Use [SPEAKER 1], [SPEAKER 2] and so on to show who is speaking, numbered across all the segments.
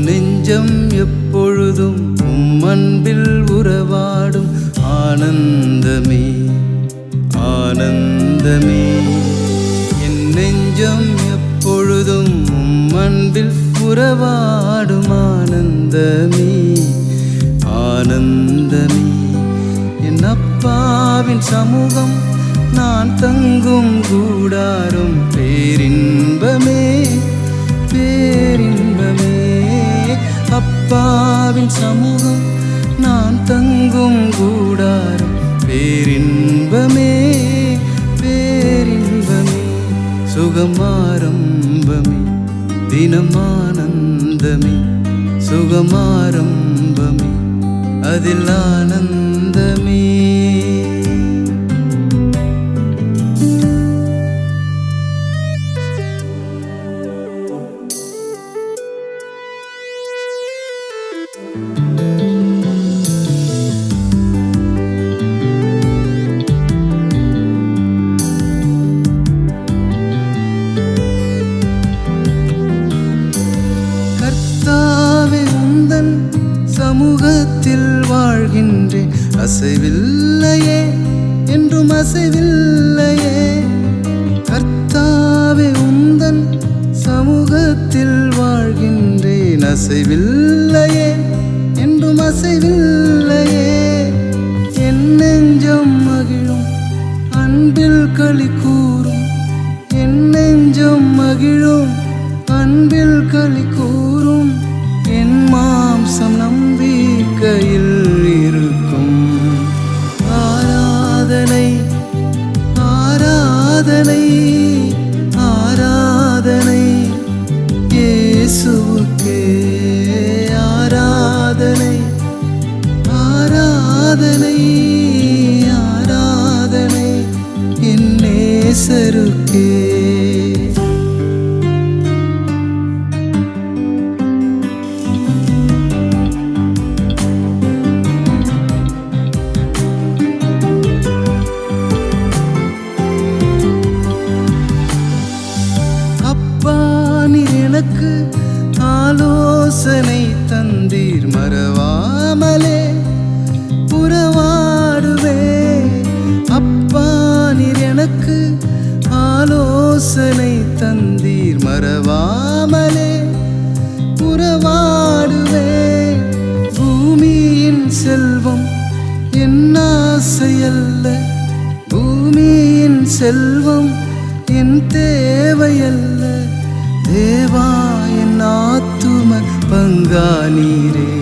[SPEAKER 1] நெஞ்சம் எப்பொழுதும் அன்பில் உறவாடும் ஆனந்தமே ஆனந்தமே. என் நெஞ்சம் எப்பொழுதும் அன்பில் உறவாடும் ஆனந்தமே ஆனந்தமே. என் அப்பாவின் சமூகம் நான் தங்கும் கூடாரும் பேரின்பமே பேரின்பமே. அப்பாவின் சமூகம் நான் தங்கும் கூடாரம் பேரின்பமே பேரின்பமே. சுகமாரம்பமே தினமானந்தமே சுகமாரம்பமே அதில் ஆனந்தமே. கர்த்தாவே உந்தன் சமூகத்தில் வாழ்கின்றேன், அசைவில்லையே என்றும் அசைவில்லையே. கர்த்தாவே உந்தன் சமூகத்தில் வாழ்கின்றேன், அசைவில்லையே என்றும் அசைவில்லையே. என் நெஞ்சம் மகிழும் அன்பில் களி கூறும், என் நெஞ்சம் மகிழும் அன்பில் களி கூறும். என் மாம்சம் நம்பிக்கையில் இருக்கும். ஆராதனை ஆராதனை ஆராதனை இயேசுவுக்கே. ஆராதனை ஆராதனை ஆராதனை என் நேசருக்கே. எனக்கு ஆலோசனை தந்தீர், மறவாமலே புறவாடுவே. அப்பா நீர் எனக்கு ஆலோசனை தந்தீர், மறவாமலே புறவாடுவே. பூமியின் செல்வம் என் ஆசையல்ல, பூமியின் செல்வம் என் தேவையல்ல. தேவா என் ஆத்தும பங்கானீரே.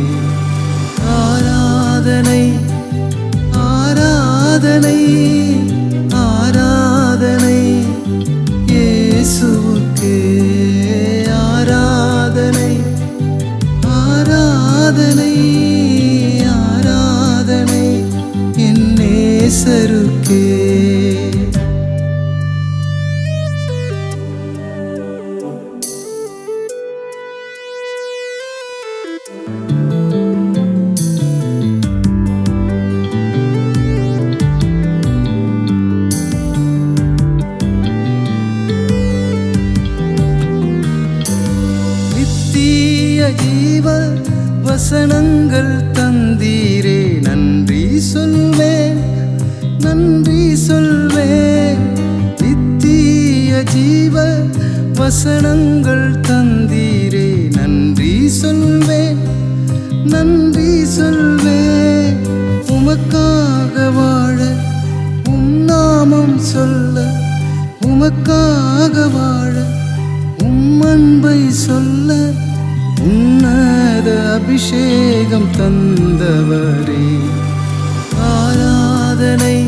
[SPEAKER 1] ஆராதனை ஆராதனை ஆராதனை இயேசுவுக்கே. ஆராதனை ஆராதனை ஆராதனை என் நேசருக்கே. ஜீவ வசனங்கள் தந்தீரே, நன்றி சொல்வேன் நன்றி சொல்வேன். நித்திய ஜீவ வசனங்கள் தந்தீரே, நன்றி சொல்வேன் நன்றி சொல்வேன். உமக்காக வாழ உம் நாமம் சொல்ல, உமக்காக வாழ உம் அன்பை சொல்ல. உன்னத அபிஷேகம் தந்தவரே. ஆராதனை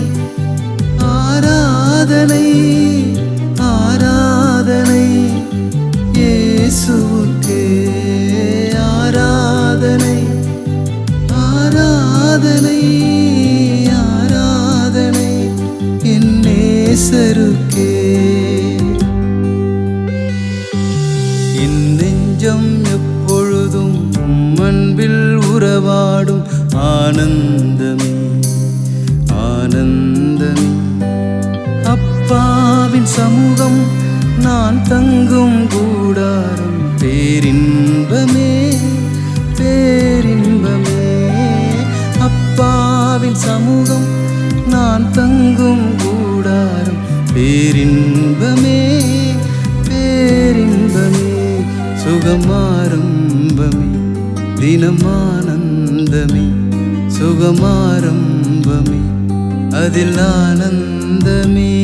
[SPEAKER 1] ஆராதனை ஆராதனை இயேசுவுக்கே. ஆராதனை என் நேசருக்கே. என் நெஞ்சம் எப்பொழுதும் அன்பில் உறவாடும் ஆனந்தமே ஆனந்தமே. அப்பாவின் சமூகம் நான் தங்கும் கூடாரம் பேரின்பமே பேரின்பமே. அப்பாவின் சமூகம் நான் தங்கும் கூடாரம் பேரின்பமே பேரின்பமே. சுகமாரம்பமே தினமானந்தமே சுகமாரம்பமே அதில் ஆனந்தமே.